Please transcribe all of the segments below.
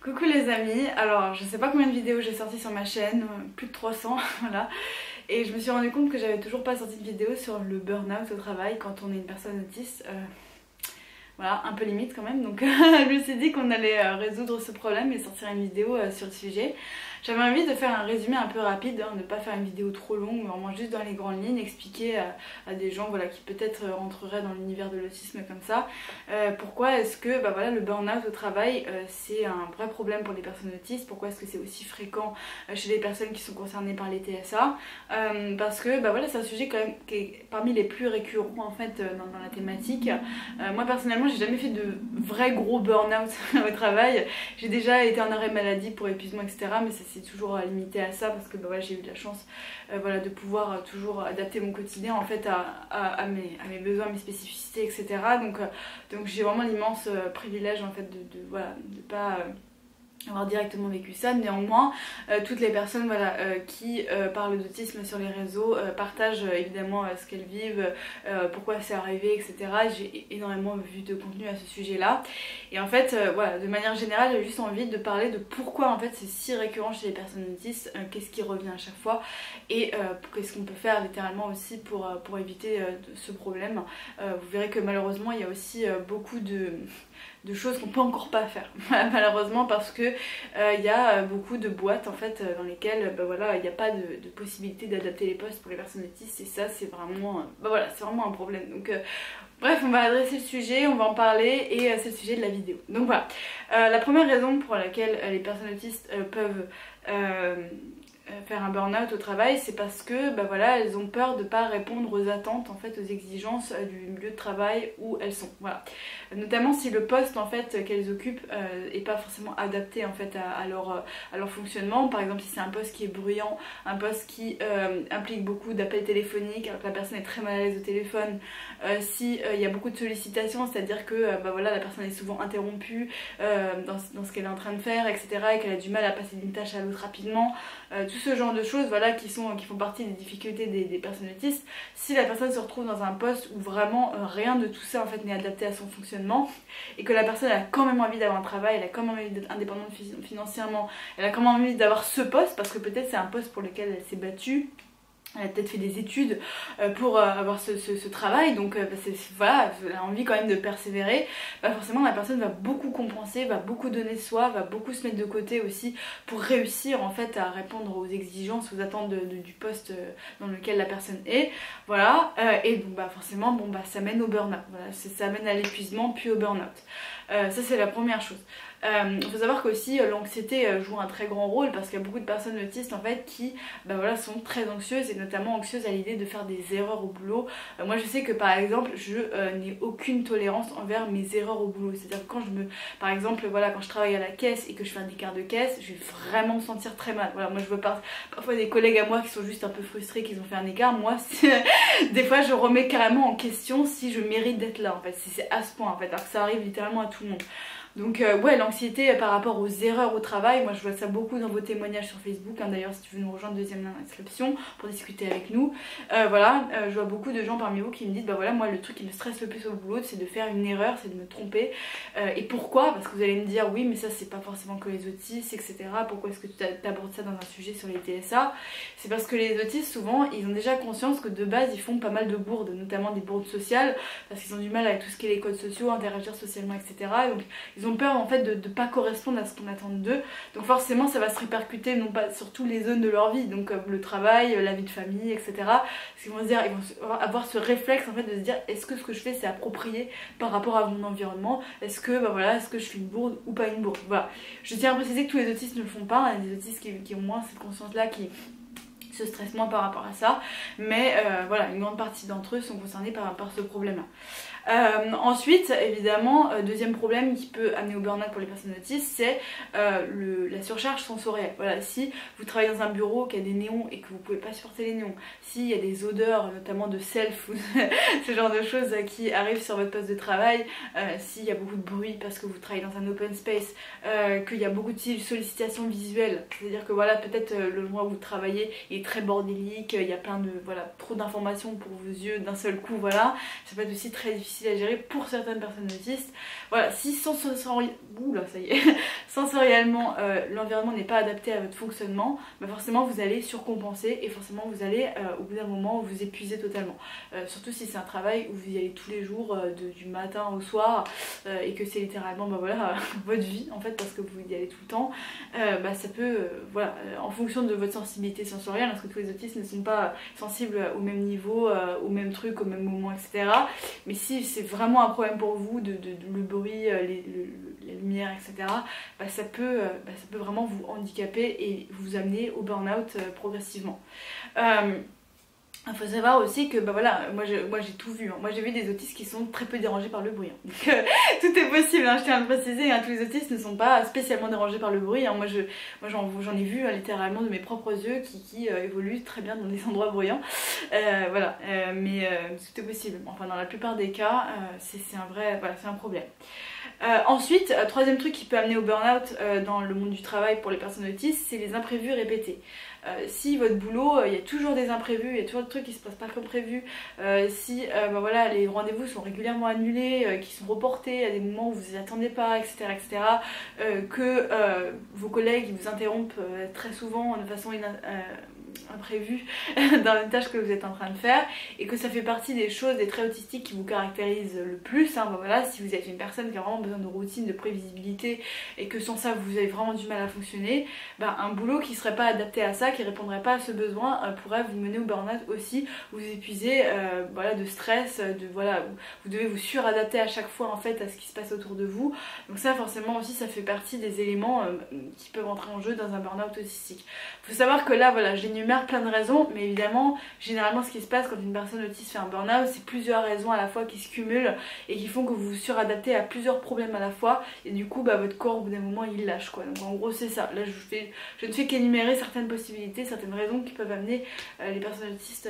Coucou les amis, alors je sais pas combien de vidéos j'ai sorti sur ma chaîne, plus de 300 voilà. Et je me suis rendu compte que j'avais toujours pas sorti de vidéo sur le burn-out au travail quand on est une personne autiste. Voilà, un peu limite quand même, donc je me suis dit qu'on allait résoudre ce problème et sortir une vidéo sur le sujet. J'avais envie de faire un résumé un peu rapide, ne pas faire une vidéo trop longue, mais vraiment juste dans les grandes lignes, expliquer à des gens voilà, qui peut-être rentreraient dans l'univers de l'autisme comme ça, pourquoi est-ce que voilà, le burn-out au travail c'est un vrai problème pour les personnes autistes, pourquoi est-ce que c'est aussi fréquent chez les personnes qui sont concernées par les TSA, parce que voilà, c'est un sujet quand même qui est parmi les plus récurrents en fait dans la thématique. Moi personnellement j'ai jamais fait de vrai gros burn-out au travail, j'ai déjà été en arrêt maladie pour épuisement etc, mais ça s'est toujours limité à ça parce que voilà, j'ai eu de la chance voilà, de pouvoir toujours adapter mon quotidien en fait à mes besoins, mes spécificités etc. Donc j'ai vraiment l'immense privilège en fait voilà, de pas avoir directement vécu ça. Néanmoins toutes les personnes voilà, qui parlent d'autisme sur les réseaux partagent évidemment ce qu'elles vivent, pourquoi c'est arrivé etc. J'ai énormément vu de contenu à ce sujet là et en fait voilà, de manière générale j'ai juste envie de parler de pourquoi en fait c'est si récurrent chez les personnes autistes, qu'est-ce qui revient à chaque fois et qu'est-ce qu'on peut faire littéralement aussi pour éviter ce problème. Vous verrez que malheureusement il y a aussi beaucoup de choses qu'on peut encore pas faire malheureusement parce que il y a beaucoup de boîtes en fait dans lesquelles voilà, il n'y a pas de possibilité d'adapter les postes pour les personnes autistes et ça c'est vraiment voilà, c'est vraiment un problème. Donc bref, on va adresser le sujet, on va en parler et c'est le sujet de la vidéo. Donc voilà, la première raison pour laquelle les personnes autistes peuvent faire un burn-out au travail, c'est parce que voilà, elles ont peur de ne pas répondre aux attentes, en fait, aux exigences du milieu de travail où elles sont. Voilà. Notamment si le poste en fait qu'elles occupent est pas forcément adapté en fait à leur fonctionnement. Par exemple si c'est un poste qui est bruyant, un poste qui implique beaucoup d'appels téléphoniques alors que la personne est très mal à l'aise au téléphone, si il y a beaucoup de sollicitations, c'est-à-dire que voilà, la personne est souvent interrompue dans ce qu'elle est en train de faire etc, et qu'elle a du mal à passer d'une tâche à l'autre rapidement, tout ce genre de choses voilà, qui font partie des difficultés des personnes autistes. Si la personne se retrouve dans un poste où vraiment rien de tout ça en fait n'est adapté à son fonctionnement et que la personne a quand même envie d'avoir un travail, elle a quand même envie d'être indépendante financièrement, elle a quand même envie d'avoir ce poste parce que peut-être c'est un poste pour lequel elle s'est battue, elle a peut-être fait des études pour avoir ce travail, donc voilà, elle a envie quand même de persévérer, forcément la personne va beaucoup compenser, va beaucoup donner de soi, va beaucoup se mettre de côté aussi pour réussir en fait à répondre aux exigences, aux attentes du poste dans lequel la personne est, voilà, et donc forcément ça mène au burn-out, voilà, ça mène à l'épuisement puis au burn-out. Ça c'est la première chose. Il faut savoir qu'aussi l'anxiété joue un très grand rôle parce qu'il y a beaucoup de personnes autistes en fait qui voilà, sont très anxieuses et notamment anxieuses à l'idée de faire des erreurs au boulot. Moi je sais que par exemple je n'ai aucune tolérance envers mes erreurs au boulot, c'est à dire que quand par exemple voilà, quand je travaille à la caisse et que je fais un écart de caisse, je vais vraiment me sentir très mal. Voilà, moi je vois parfois des collègues à moi qui sont juste un peu frustrés qu'ils ont fait un écart, moi des fois je remets carrément en question si je mérite d'être là en fait, si c'est à ce point en fait, alors que ça arrive littéralement à tout le monde. Donc ouais, l'anxiété par rapport aux erreurs au travail, moi je vois ça beaucoup dans vos témoignages sur Facebook, d'ailleurs si tu veux nous rejoindre, deuxième lien dans la description pour discuter avec nous. Voilà, je vois beaucoup de gens parmi vous qui me disent voilà, moi le truc qui me stresse le plus au boulot c'est de faire une erreur, c'est de me tromper. Et pourquoi? Parce que vous allez me dire oui mais ça c'est pas forcément que les autistes etc, pourquoi est-ce que tu abordes ça dans un sujet sur les TSA? C'est parce que les autistes souvent ils ont déjà conscience que de base ils font pas mal de bourdes, notamment des bourdes sociales, parce qu'ils ont du mal avec tout ce qui est les codes sociaux, interagir socialement etc. Donc ils ont peur en fait de ne pas correspondre à ce qu'on attend d'eux, donc forcément ça va se répercuter non pas sur toutes les zones de leur vie, donc le travail, la vie de famille etc, parce qu'ils vont se dire, ils vont avoir ce réflexe en fait de se dire est-ce que ce que je fais c'est approprié par rapport à mon environnement, est-ce que voilà, est-ce que je fais une bourde ou pas une bourde. Voilà, je tiens à préciser que tous les autistes ne le font pas, il y a des autistes qui ont moins cette conscience là, qui se stressent moins par rapport à ça, mais voilà, une grande partie d'entre eux sont concernés par ce problème là. Ensuite, évidemment, deuxième problème qui peut amener au burn-out pour les personnes autistes, c'est la surcharge sensorielle. Voilà, si vous travaillez dans un bureau qui a des néons et que vous pouvez pas supporter les néons, s'il y a des odeurs, notamment de self ou ce genre de choses qui arrivent sur votre poste de travail, s'il y a beaucoup de bruit parce que vous travaillez dans un open space, qu'il y a beaucoup de sollicitations visuelles, c'est-à-dire que voilà, peut-être le endroit où vous travaillez est très bordélique, il y a plein de, voilà, trop d'informations pour vos yeux d'un seul coup, voilà, ça peut être aussi très difficile difficile à gérer pour certaines personnes autistes. Voilà, si sensoriellement l'environnement n'est pas adapté à votre fonctionnement, bah forcément vous allez surcompenser et forcément vous allez au bout d'un moment vous épuiser totalement. Surtout si c'est un travail où vous y allez tous les jours du matin au soir et que c'est littéralement bah voilà, votre vie en fait parce que vous y allez tout le temps, bah ça peut, voilà, en fonction de votre sensibilité sensorielle, parce que tous les autistes ne sont pas sensibles au même niveau, au même truc, au même moment, etc. Mais si c'est vraiment un problème pour vous, le bruit, les lumières, etc., bah ça peut vraiment vous handicaper et vous amener au burn-out progressivement. Il faut savoir aussi que bah voilà, moi j'ai tout vu, hein. Moi j'ai vu des autistes qui sont très peu dérangés par le bruit, hein. Donc tout est possible, hein, je tiens à le préciser, hein. Tous les autistes ne sont pas spécialement dérangés par le bruit, hein. Moi j'en ai vu littéralement de mes propres yeux qui évoluent très bien dans des endroits bruyants, voilà, mais tout est possible. Enfin dans la plupart des cas c'est un problème. Ensuite, troisième truc qui peut amener au burn-out dans le monde du travail pour les personnes autistes, c'est les imprévus répétés. Si votre boulot, il y a toujours des imprévus, il y a toujours des trucs qui se passent pas comme prévu, si bah voilà, les rendez-vous sont régulièrement annulés, qui sont reportés à des moments où vous n'y attendez pas, etc., que vos collègues ils vous interrompent très souvent de façon imprévu dans une tâche que vous êtes en train de faire et que ça fait partie des choses, des traits autistiques qui vous caractérisent le plus, hein. Ben voilà, si vous êtes une personne qui a vraiment besoin de routine, de prévisibilité et que sans ça vous avez vraiment du mal à fonctionner, ben un boulot qui serait pas adapté à ça, qui répondrait pas à ce besoin pourrait vous mener au burn-out aussi, vous épuiser voilà, de stress, voilà, vous devez vous suradapter à chaque fois en fait à ce qui se passe autour de vous, donc ça forcément aussi ça fait partie des éléments qui peuvent entrer en jeu dans un burn-out autistique. Faut savoir que là voilà, j'énumère plein de raisons, mais évidemment généralement ce qui se passe quand une personne autiste fait un burn-out, c'est plusieurs raisons à la fois qui se cumulent et qui font que vous vous suradaptez à plusieurs problèmes à la fois et du coup bah, votre corps au bout d'un moment il lâche quoi. Donc en gros c'est ça, là je ne fais qu'énumérer certaines possibilités, certaines raisons qui peuvent amener les personnes autistes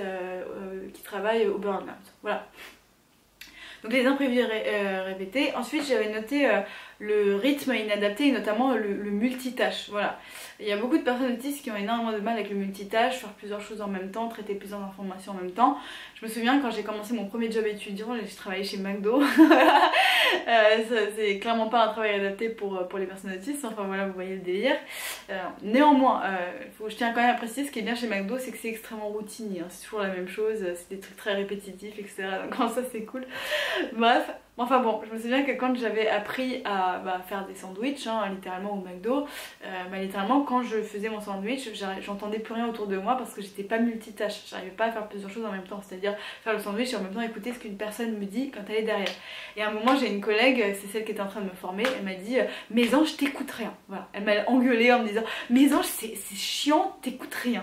qui travaillent au burn-out. Voilà. Donc les imprévus répétés. Ensuite j'avais noté le rythme inadapté et notamment le multitâche. Voilà. Il y a beaucoup de personnes autistes qui ont énormément de mal avec le multitâche, faire plusieurs choses en même temps, traiter plusieurs informations en même temps. Je me souviens quand j'ai commencé mon premier job étudiant, j'ai travaillé chez McDo. C'est clairement pas un travail adapté pour les personnes autistes, enfin voilà, vous voyez le délire. Néanmoins, je tiens quand même à préciser, ce qui est bien chez McDo, c'est que c'est extrêmement routinier, hein. C'est toujours la même chose, c'est des trucs très répétitifs, etc. Donc ça c'est cool. Bref. Enfin bon, je me souviens que quand j'avais appris à faire des sandwichs, hein, littéralement au McDo, littéralement quand je faisais mon sandwich, j'entendais plus rien autour de moi parce que j'étais pas multitâche, j'arrivais pas à faire plusieurs choses en même temps, c'est-à-dire faire le sandwich et en même temps écouter ce qu'une personne me dit quand elle est derrière. Et à un moment j'ai une collègue, c'est celle qui était en train de me former, elle m'a dit « Mais Ange, t'écoutes rien ». Voilà, elle m'a engueulée en me disant « Mais Ange, c'est chiant, t'écoutes rien ».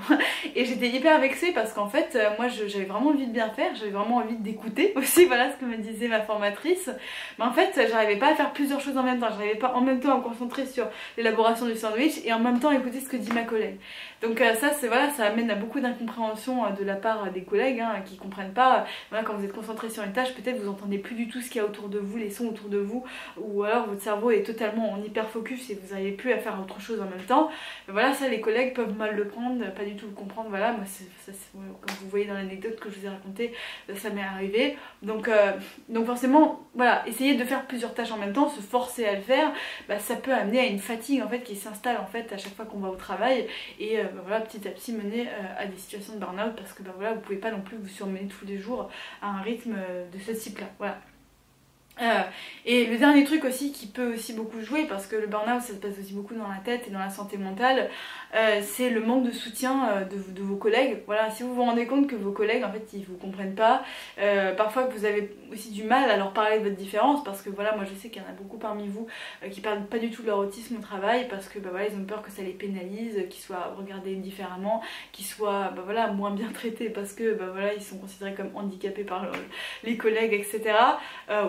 Et j'étais hyper vexée parce qu'en fait, moi j'avais vraiment envie de bien faire, j'avais vraiment envie d'écouter aussi, voilà ce que me disait ma formatrice. Mais en fait j'arrivais pas à faire plusieurs choses en même temps, j'arrivais pas en même temps à me concentrer sur l'élaboration du sandwich et en même temps écouter ce que dit ma collègue. Donc ça c'est voilà, ça amène à beaucoup d'incompréhension de la part des collègues hein, qui comprennent pas. Voilà, quand vous êtes concentré sur une tâche, peut-être vous entendez plus du tout ce qu'il y a autour de vous, les sons autour de vous, ou alors votre cerveau est totalement en hyper focus et vous n'arrivez plus à faire autre chose en même temps. Mais voilà, ça les collègues peuvent mal le prendre, pas du tout le comprendre. Voilà, moi comme vous voyez dans l'anecdote que je vous ai racontée, ça m'est arrivé. Donc forcément voilà, essayer de faire plusieurs tâches en même temps, se forcer à le faire, ça peut amener à une fatigue en fait qui s'installe en fait à chaque fois qu'on va au travail et voilà, petit à petit mener à des situations de burn-out parce que voilà, vous pouvez pas non plus vous surmener tous les jours à un rythme de ce type là. Voilà. Et le dernier truc aussi qui peut aussi beaucoup jouer, parce que le burn-out ça se passe aussi beaucoup dans la tête et dans la santé mentale, c'est le manque de soutien de vos collègues. Voilà, si vous vous rendez compte que vos collègues en fait ils vous comprennent pas, parfois que vous avez aussi du mal à leur parler de votre différence, parce que voilà, moi je sais qu'il y en a beaucoup parmi vous qui parlent pas du tout de leur autisme au travail parce que voilà, ils ont peur que ça les pénalise, qu'ils soient regardés différemment, qu'ils soient voilà, moins bien traités parce que voilà, ils sont considérés comme handicapés par les collègues, etc.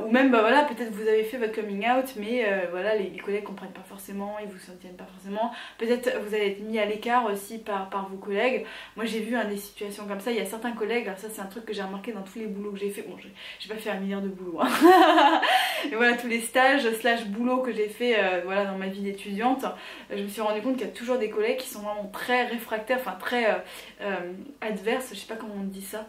Ou même voilà, peut-être vous avez fait votre coming out mais voilà, les collègues comprennent pas forcément, ils vous soutiennent pas forcément, peut-être vous allez être mis à l'écart aussi par vos collègues. Moi j'ai vu des situations comme ça, il y a certains collègues, alors ça c'est un truc que j'ai remarqué dans tous les boulots que j'ai fait, bon j'ai pas fait un milliard de boulots hein. Et voilà, tous les stages / boulots que j'ai fait voilà, dans ma vie d'étudiante, je me suis rendu compte qu'il y a toujours des collègues qui sont vraiment très réfractaires, enfin très adverses, je sais pas comment on dit ça,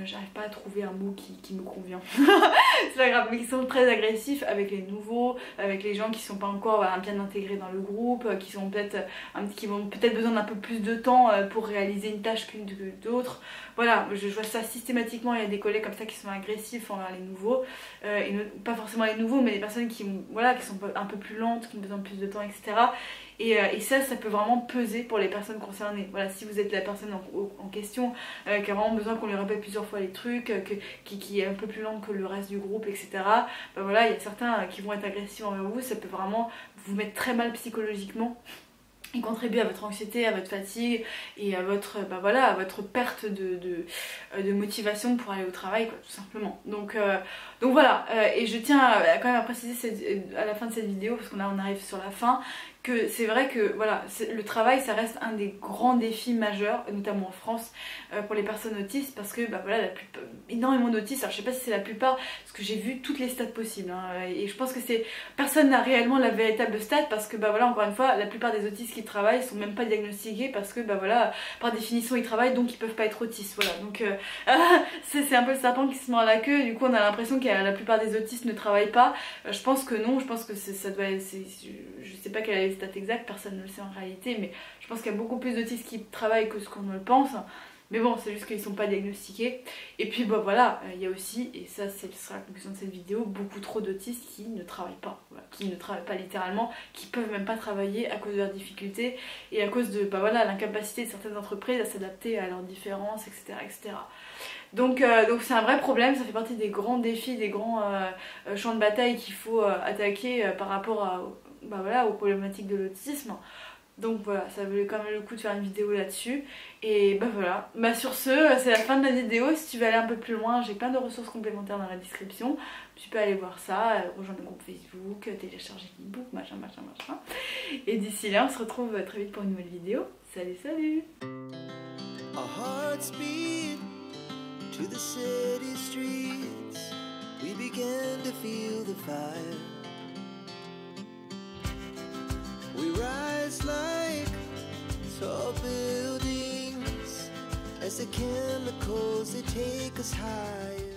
j'arrive pas à trouver un mot qui me convient. C'est pas grave, mais qui sont très agressifs avec les nouveaux, avec les gens qui sont pas encore bien intégrés dans le groupe, qui vont peut-être besoin d'un peu plus de temps pour réaliser une tâche qu'une d'autres. Voilà, je vois ça systématiquement, il y a des collègues comme ça qui sont agressifs envers les nouveaux, pas forcément les nouveaux, mais les personnes qui sont un peu plus lentes, qui ont besoin de plus de temps, etc. Et ça peut vraiment peser pour les personnes concernées. Voilà, si vous êtes la personne en question qui a vraiment besoin qu'on lui répète plusieurs fois les trucs, qui est un peu plus lente que le reste du groupe, etc. Ben voilà, il y a certains qui vont être agressifs envers vous, ça peut vraiment vous mettre très mal psychologiquement. Et contribuer à votre anxiété, à votre fatigue et à votre, à votre perte de motivation pour aller au travail, quoi, tout simplement. Donc voilà, et je tiens quand même à préciser à la fin de cette vidéo, parce qu'on arrive sur la fin, que c'est vrai que voilà, le travail ça reste un des grands défis majeurs, notamment en France, pour les personnes autistes, parce que voilà, énormément d'autistes, alors je sais pas si c'est la plupart, parce que j'ai vu toutes les stats possibles, hein, et je pense que personne n'a réellement la véritable stat, parce que voilà, encore une fois, la plupart des autistes qui travaillent sont même pas diagnostiqués, parce que voilà, par définition ils travaillent, donc ils peuvent pas être autistes, voilà, donc c'est un peu le serpent qui se mord la queue. Du coup on a l'impression que la plupart des autistes ne travaillent pas. Je pense que non, je pense que ça doit être, je sais pas quelle est la stat exacte, personne ne le sait en réalité, mais je pense qu'il y a beaucoup plus d'autistes qui travaillent que ce qu'on ne le pense. Mais bon, c'est juste qu'ils ne sont pas diagnostiqués. Et puis voilà, il y a aussi, et ça ce sera la conclusion de cette vidéo, beaucoup trop d'autistes qui ne travaillent pas. Voilà, qui ne travaillent pas littéralement, qui peuvent même pas travailler à cause de leurs difficultés et à cause de l'incapacité de certaines entreprises à s'adapter à leurs différences, etc. etc. Donc c'est un vrai problème, ça fait partie des grands défis, des grands champs de bataille qu'il faut attaquer par rapport aux problématiques de l'autisme. Donc voilà, ça valait quand même le coup de faire une vidéo là-dessus. Et voilà, sur ce, c'est la fin de la vidéo. Si tu veux aller un peu plus loin, j'ai plein de ressources complémentaires dans la description. Tu peux aller voir ça, rejoindre le groupe Facebook, télécharger l'ebook, machin. Et d'ici là, on se retrouve très vite pour une nouvelle vidéo. Salut. Our hearts beat to the city streets. We began to feel the fire. We rise like tall buildings as the chemicals they take us higher.